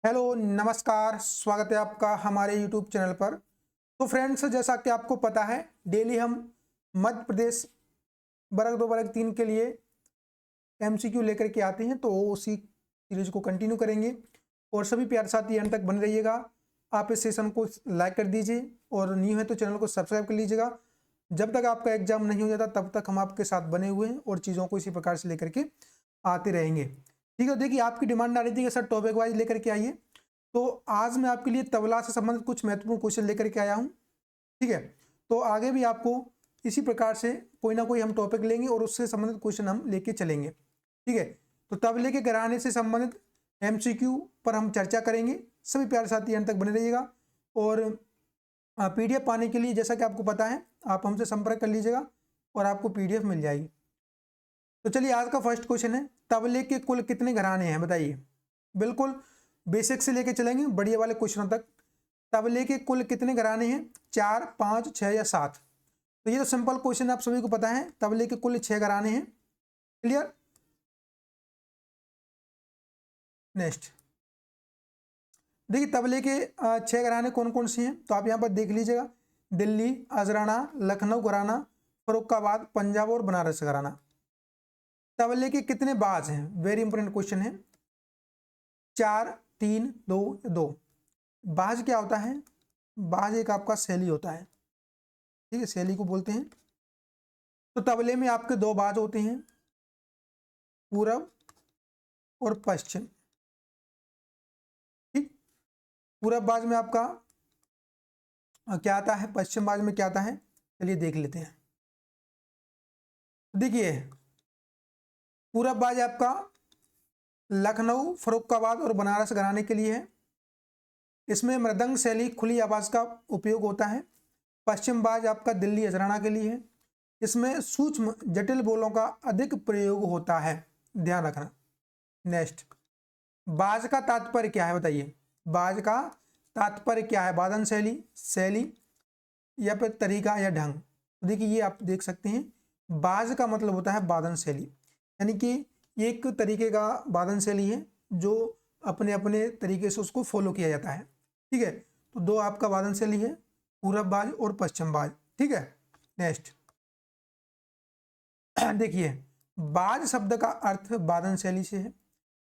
Hello नमस्कार, स्वागत है आपका हमारे यूट्यूब चैनल पर। तो फ्रेंड्स, जैसा कि आपको पता है, डेली हम मध्य प्रदेश वर्ग 2 वर्ग 3 के लिए एमसीक्यू लेकर के आते हैं। तो उसी सीरीज को कंटिन्यू करेंगे और सभी प्यारे साथी अंत तक बने रहिएगा। आप इस सेशन को लाइक कर दीजिए और न्यू है तो चैनल को सब्सक्राइब कर लीजिएगा। जब तक आपका एग्जाम नहीं हो जाता तब तक हम आपके साथ बने हुए हैं और चीज़ों को इसी प्रकार से लेकर के आते रहेंगे। ठीक है, देखिए आपकी डिमांड आ रही थी कि सर टॉपिक वाइज लेकर के आइए, तो आज मैं आपके लिए तबला से संबंधित कुछ महत्वपूर्ण क्वेश्चन लेकर के आया हूं। ठीक है, तो आगे भी आपको इसी प्रकार से कोई ना कोई हम टॉपिक लेंगे और उससे संबंधित क्वेश्चन हम लेके चलेंगे। ठीक है, तो तबले के घराने से संबंधित एमसीक्यू पर हम चर्चा करेंगे। सभी प्यारे साथी अंत तक बने रहिएगा और पीडीएफ पाने के लिए, जैसा कि आपको पता है, आप हमसे संपर्क कर लीजिएगा और आपको पीडीएफ मिल जाएगी। तो चलिए, आज का फर्स्ट क्वेश्चन है, तबले के कुल कितने घराने हैं बताइए। बिल्कुल बेसिक से लेके चलेंगे बढ़िया वाले क्वेश्चनों तक। तबले के कुल कितने घराने हैं, 4, 5, 6 या 7? तो ये तो सिंपल क्वेश्चन आप सभी को पता है, तबले के कुल 6 घराने हैं। क्लियर। नेक्स्ट, देखिए तबले के 6 घराने कौन कौन से हैं, तो आप यहाँ पर देख लीजिएगा। दिल्ली, अजराना, लखनऊ घराना, फरुखाबाद, पंजाब और बनारस घराना। तबले के कितने बाज हैं, वेरी इंपॉर्टेंट क्वेश्चन है। 4, 3, 2, 2। बाज क्या होता है? बाज एक आपका शैली होता है। ठीक है, शैली को बोलते हैं। तो तबले में आपके 2 बाज होते हैं, पूरब और पश्चिम। ठीक, पूरब बाज में आपका क्या आता है, पश्चिम बाज में क्या आता है, चलिए देख लेते हैं। देखिए, पूरब बाज आपका लखनऊ, फरुखाबाद और बनारस घराने के लिए है। इसमें मृदंग शैली खुली आवाज का उपयोग होता है। पश्चिम बाज आपका दिल्ली, हजराना के लिए है। इसमें सूक्ष्म जटिल बोलों का अधिक प्रयोग होता है, ध्यान रखना। नेक्स्ट, बाज का तात्पर्य क्या है बताइए। बाज का तात्पर्य क्या है, वादन शैली, शैली या फिर तरीका या ढंग। देखिए ये आप देख सकते हैं, बाज का मतलब होता है वादन शैली, यानी कि एक तरीके का वादन शैली है जो अपने अपने तरीके से उसको फॉलो किया जाता है। ठीक है, तो 2 आपका वादन शैली है, पूरब बाज और पश्चिम बाज। ठीक है, नेक्स्ट देखिए, बाज शब्द का अर्थ वादन शैली से है।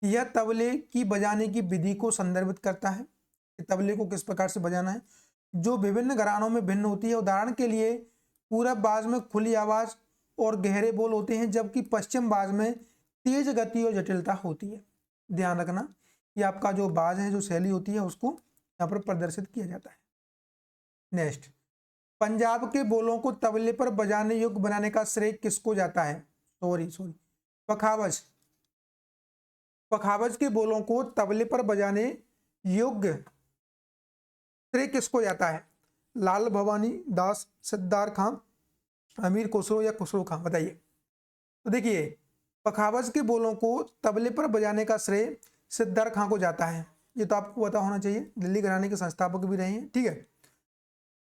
यह तबले की बजाने की विधि को संदर्भित करता है कि तबले को किस प्रकार से बजाना है, जो विभिन्न घरानों में भिन्न होती है। उदाहरण के लिए पूरब बाज में खुली आवाज और गहरे बोल होते हैं, जबकि पश्चिम बाज में तेज गति और जटिलता होती है। ध्यान रखना, ये आपका जो बाज है, जो शैली होती है, उसको यहाँ पर प्रदर्शित किया जाता है। नेक्स्ट, पंजाब के बोलों को तबले पर बजाने योग्य बनाने का श्रेय किसको जाता है? सॉरी, पखावज। पखावज के बोलों को तबले पर बजाने योग्य श्रेय किसको जाता है? लाल भवानी दास, सिद्धार खां, अमीर खुसरो या खुसरो खां, बताइए। तो देखिए, पखावज के बोलों को तबले पर बजाने का श्रेय सिद्धार खां को जाता है। ये तो आपको पता होना चाहिए, दिल्ली घराने के संस्थापक भी रहे हैं। ठीक है,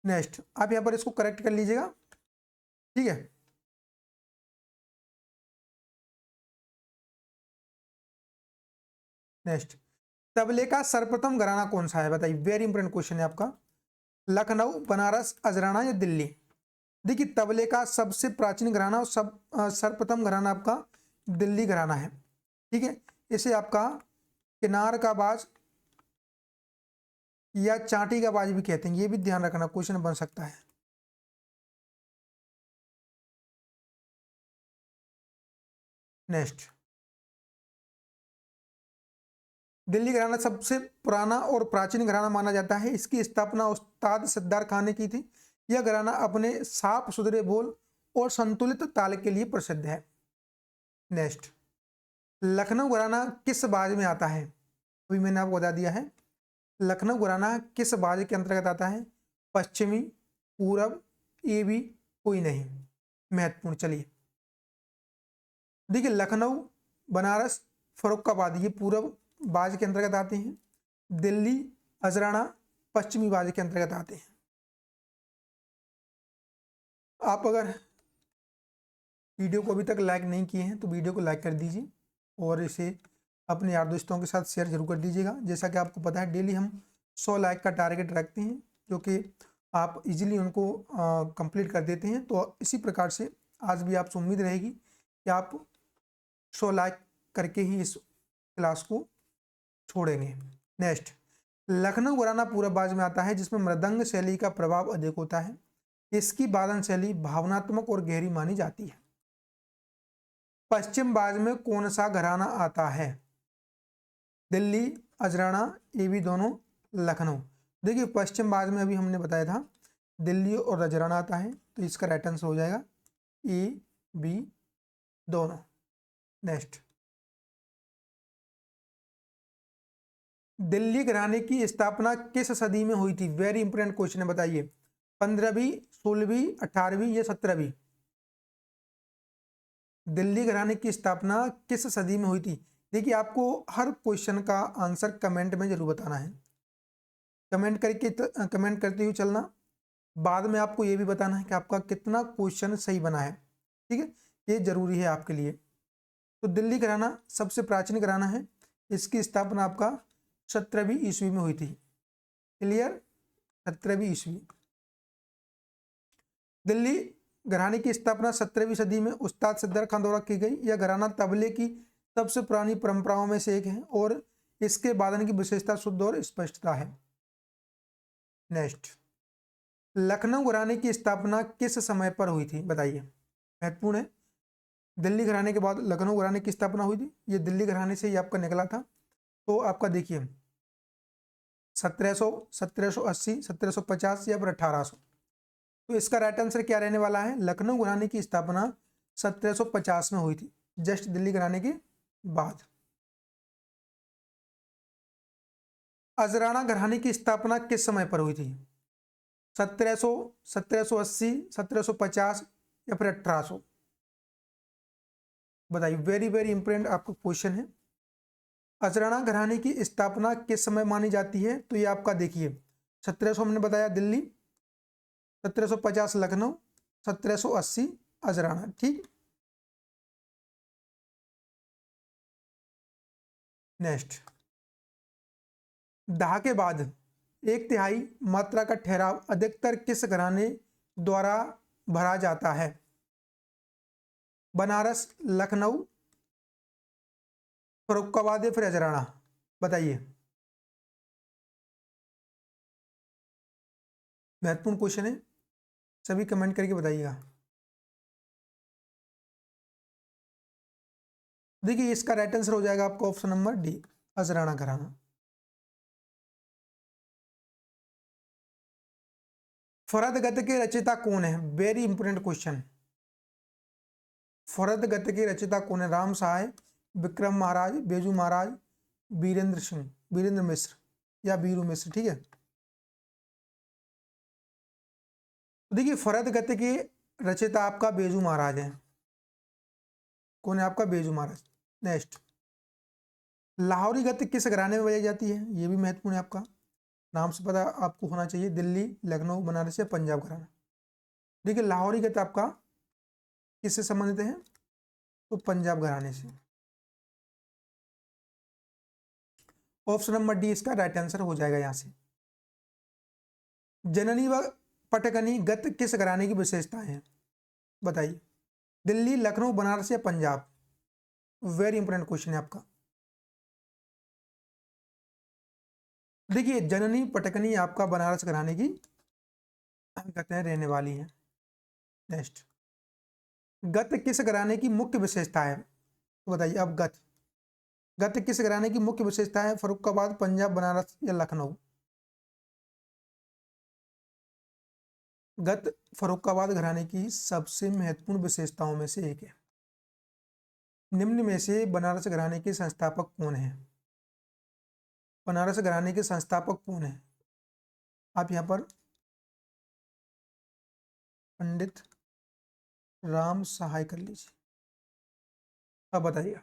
नेक्स्ट आप यहाँ पर इसको करेक्ट कर लीजिएगा। ठीक है, नेक्स्ट, तबले का सर्वप्रथम घराना कौन सा है बताइए, वेरी इंपॉर्टेंट क्वेश्चन है आपका। लखनऊ, बनारस, अजराना या दिल्ली? देखिए, तबले का सबसे प्राचीन घराना और सर्वप्रथम घराना आपका दिल्ली घराना है। ठीक है, इसे आपका किनार का बाज या चांटी का बाज भी कहते हैं, ये भी ध्यान रखना, क्वेश्चन बन सकता है। नेक्स्ट, दिल्ली घराना सबसे पुराना और प्राचीन घराना माना जाता है। इसकी स्थापना उस्ताद सिद्धार खान ने की थी। यह घराना अपने साफ सुथरे बोल और संतुलित ताल के लिए प्रसिद्ध है। नेक्स्ट, लखनऊ घराना किस बाज में आता है? अभी मैंने आपको बता दिया है, लखनऊ घराना किस बाज के अंतर्गत आता है? पश्चिमी, पूरब, ये भी कोई नहीं, महत्वपूर्ण। चलिए देखिए, लखनऊ, बनारस, फरुखाबाद ये पूरब बाज के अंतर्गत आते हैं। दिल्ली, हजराना पश्चिमी बाज के अंतर्गत आते हैं। आप अगर वीडियो को अभी तक लाइक नहीं किए हैं तो वीडियो को लाइक कर दीजिए और इसे अपने यार दोस्तों के साथ शेयर जरूर कर दीजिएगा। जैसा कि आपको पता है डेली हम 100 लाइक का टारगेट रखते हैं, जो कि आप इजीली उनको कंप्लीट कर देते हैं। तो इसी प्रकार से आज भी आपसे उम्मीद रहेगी कि आप 100 लाइक करके ही इस क्लास को छोड़ेंगे। नेक्स्ट, लखनऊ घराना पूरब बाज में आता है, जिसमें मृदंग शैली का प्रभाव अधिक होता है। इसकी वादन शैली भावनात्मक और गहरी मानी जाती है। पश्चिम बाज में कौन सा घराना आता है? दिल्ली, अजराना, ये भी दोनों, लखनऊ। देखिए पश्चिम बाज में अभी हमने बताया था दिल्ली और अजराना आता है, तो इसका राइट आंसर हो जाएगा ए बी दोनों। नेक्स्ट, दिल्ली घराने की स्थापना किस सदी में हुई थी? वेरी इंपोर्टेंट क्वेश्चन है, बताइए। 15वीं, 16वीं, 18वीं या 17वीं? दिल्ली घराने की स्थापना किस सदी में हुई थी? देखिए आपको हर क्वेश्चन का आंसर कमेंट में जरूर बताना है। कमेंट करते हुए चलना। बाद में आपको ये भी बताना है कि आपका कितना क्वेश्चन सही बना है, ठीक है, ये जरूरी है आपके लिए। तो दिल्ली घराना सबसे प्राचीन घराना है। इसकी स्थापना आपका 17वीं ईस्वी में हुई थी। क्लियर? 17वीं ईस्वी। दिल्ली घराने की स्थापना 17वीं सदी में उस्ताद सिद्दर खान द्वारा की गई। यह घराना तबले की सबसे पुरानी परंपराओं में से एक है और इसके वादन की विशेषता शुद्ध और स्पष्टता है। नेक्स्ट, लखनऊ घराने की स्थापना किस समय पर हुई थी? बताइए, महत्वपूर्ण है। दिल्ली घराने के बाद लखनऊ घराने की स्थापना हुई थी। ये दिल्ली घराने से ही आपका निकला था। तो आपका देखिए 1700, 1780, 1750 या फिर 1800। तो इसका राइट आंसर क्या रहने वाला है? लखनऊ घराने की स्थापना 1750 में हुई थी, जस्ट दिल्ली घराने के बाद। अजराना घराने की स्थापना किस समय पर हुई थी? 1700, 1780, 1750 या फिर 1800? बताइए, वेरी वेरी इंपोर्टेंट आपका क्वेश्चन है। अजराना घराने की स्थापना किस समय मानी जाती है? तो ये आपका देखिए 1700 हमने बताया दिल्ली, 1750 लखनऊ, 1780 अजराना, ठीक। नेक्स्ट, दाह के बाद 1/3 मात्रा का ठहराव अधिकतर किस घराने द्वारा भरा जाता है? बनारस, लखनऊ, फर्रुखाबाद या फिर अजराना? बताइए, महत्वपूर्ण क्वेश्चन है, सभी कमेंट करके बताइएगा। देखिए इसका राइट आंसर हो जाएगा आपका ऑप्शन नंबर डी, अजराना घराना। फरहद गद्य के रचयिता कौन है? Very important question. फरहद गद्य के रचयिता कौन है? राम सहाय, विक्रम महाराज, बेजू महाराज, वीरेंद्र सिंह, वीरेंद्र मिश्र या वीरू मिश्र, ठीक है। तो देखिए फरहद गद्य के रचयिता आपका बेजू महाराज है। कौन है आपका? बेजू महाराज। नेक्स्ट, लाहौरी गद्य किस घराने में बजाई जाती है? ये भी महत्वपूर्ण है, आपका नाम से पता आपको होना चाहिए। दिल्ली, लखनऊ, बनारस या पंजाब घराना? देखिए लाहौरी गद्य आपका किससे संबंधित है? तो पंजाब घराने से। ऑप्शन नंबर डी इसका राइट आंसर हो जाएगा यहां से। जननी व पटकनी गद्य किस घराने की विशेषता है? बताइए, दिल्ली, लखनऊ, बनारस या पंजाब? वेरी इंपोर्टेंट क्वेश्चन है आपका। देखिए जननी पटकनी आपका बनारस घराने की गद्य रहने वाली है। नेक्स्ट, गद्य किस घराने की मुख्य विशेषता है? तो बताइए, अब गद्य किस घराने की मुख्य विशेषता है? फर्रुखाबाद, पंजाब, बनारस या लखनऊ? गद्य फर्रुखाबाद घराने की सबसे महत्वपूर्ण विशेषताओं में से एक है। निम्न में से बनारस घराने के संस्थापक कौन है? बनारस घराने के संस्थापक कौन है? आप यहां पर पंडित राम सहाय कर लीजिए। अब बताइए,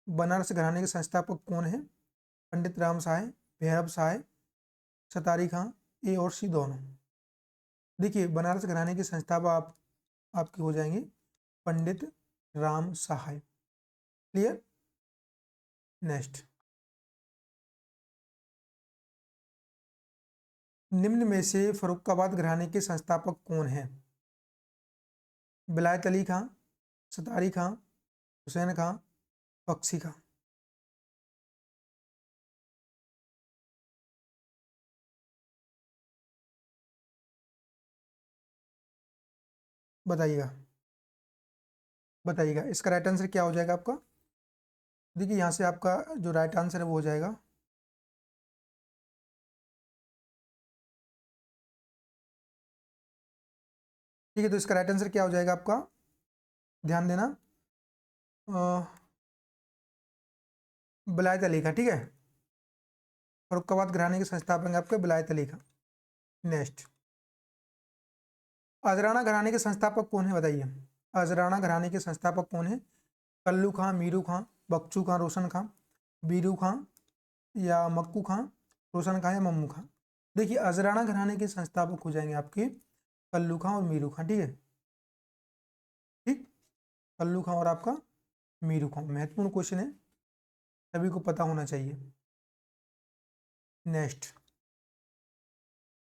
बनारस घराने के संस्थापक कौन है? पंडित राम सहाय, भैरव सहाय, सतारी खां, ए और सी दोनों? देखिए बनारस घराने के संस्थापक आपके हो जाएंगे पंडित राम सहाय। क्लियर? नेक्स्ट, निम्न में से फर्रुखाबाद घराने के संस्थापक कौन हैं? विलायत अली खां, सतारी खां, हुसैन खां, बख्शी खां। बताइएगा, बताइएगा इसका राइट आंसर क्या हो जाएगा आपका। देखिए यहाँ से आपका जो राइट आंसर है वो हो जाएगा ठीक है। तो इसका राइट आंसर क्या हो जाएगा आपका, ध्यान देना, विलायत अली खां। ठीक है, फर्रुखाबाद घराने के संस्थापक हैं आपके विलायत अली खां। नेक्स्ट, अजराना घराने के संस्थापक कौन है? बताइए, अजराना घराने के संस्थापक कौन है? कल्लू खां, मीरू खां, बख्शू खां, रोशन खां, बीरू खां या मक्कू खां, रोशन खां या मम्मू खां। देखिए अजराना घराने के संस्थापक हो जाएंगे आपके कल्लू खां और मीरू खां। ठीक है, ठीक, कल्लू खां और आपका मीरू खां। महत्वपूर्ण क्वेश्चन है, सभी को पता होना चाहिए। नेक्स्ट,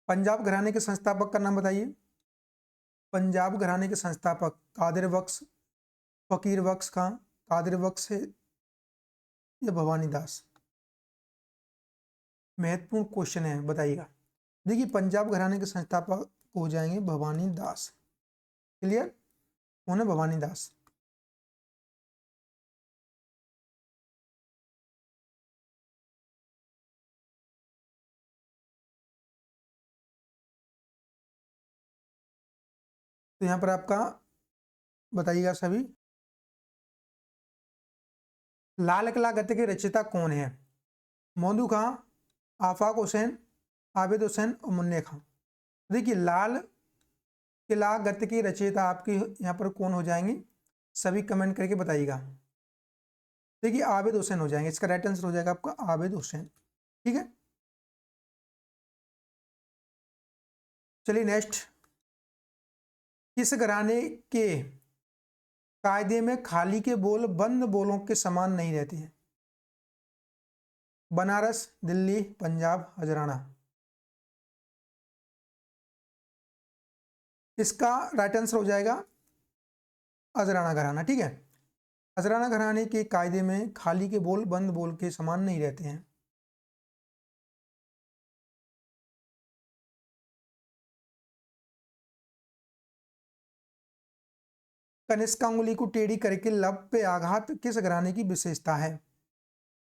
पंजाब घराने के संस्थापक का नाम बताइए। पंजाब घराने के संस्थापक कादिर बख्श, फकीर बख्श खां, कादिर बख्श है या भवानी दास। महत्वपूर्ण क्वेश्चन है, बताइएगा। देखिए पंजाब घराने के संस्थापक हो जाएंगे भवानी दास। क्लियर, कौन है? भवानी दास। तो यहां पर आपका बताइएगा सभी, लाल किला गद्य के रचयिता कौन है? मौदू खां, आफाक हुसैन, आबिद हुसैन और मुन्ने खां। देखिए लाल किला गद्य के रचयिता आपके यहाँ पर कौन हो जाएंगे, सभी कमेंट करके बताइएगा। देखिए आबिद हुसैन हो जाएंगे, इसका राइट आंसर हो जाएगा आपका आबिद हुसैन। ठीक है, चलिए नेक्स्ट, किस घराने के कायदे में खाली के बोल बंद बोलों के समान नहीं रहते हैं? बनारस, दिल्ली, पंजाब, हजराना। इसका राइट आंसर हो जाएगा हजराना घराना। ठीक है, हजराना घराने के कायदे में खाली के बोल बंद बोल के समान नहीं रहते हैं। कनिष्का अंगुली को टेढ़ी करके लब पे आघात किस घराने की विशेषता है?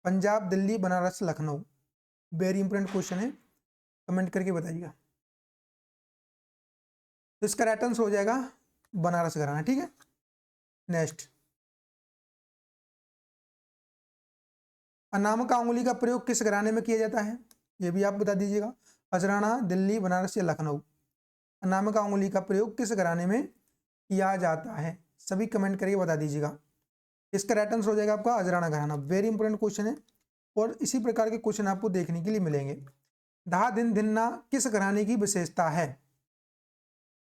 Punjab, Delhi, Banaras, Lucknow. Very important question है, कमेंट करके बताइएगा। तो इसका राइट आंसर हो जाएगा बनारस घराना। ठीक है, नेक्स्ट, अनामिका अंगुली का प्रयोग किस घराने में किया जाता है? ये भी आप बता दीजिएगा। हजराना, दिल्ली, बनारस या लखनऊ। अनामिका अंगुली का प्रयोग किस घराने में किया जाता है? सभी कमेंट करके बता दीजिएगा। इसका राइट आंसर हो जाएगा आपका हजराना घराना। वेरी इंपॉर्टेंट क्वेश्चन है और इसी प्रकार के क्वेश्चन आपको देखने के लिए मिलेंगे। धा दिन धिन्ना किस घराने की विशेषता है?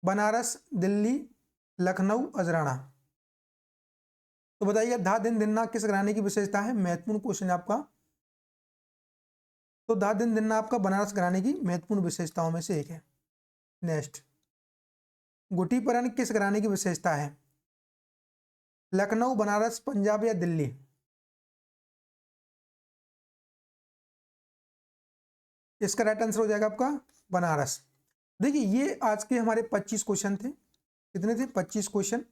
बनारस, दिल्ली, लखनऊ, हजराना। तो बताइए धा दिन धिन्ना किस घराने की विशेषता है? महत्वपूर्ण क्वेश्चन है आपका। तो धा दिन धिन्ना आपका बनारस घराने की महत्वपूर्ण विशेषताओं में से एक है। नेक्स्ट, गुटी परन किस घराने की विशेषता है? लखनऊ, बनारस, पंजाब या दिल्ली। इसका राइट आंसर हो जाएगा आपका बनारस। देखिए ये आज के हमारे 25 क्वेश्चन थे। कितने थे? 25 क्वेश्चन।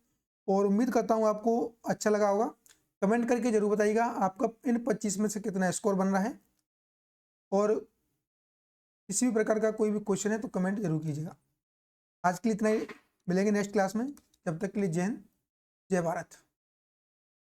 और उम्मीद करता हूँ आपको अच्छा लगा होगा। कमेंट करके जरूर बताइएगा आपका इन 25 में से कितना स्कोर बन रहा है। और किसी भी प्रकार का कोई भी क्वेश्चन है तो कमेंट जरूर कीजिएगा। आज के लिए इतना ही, मिलेंगे नेक्स्ट क्लास में। जब तक के लिए जय हिंद, जय भारत।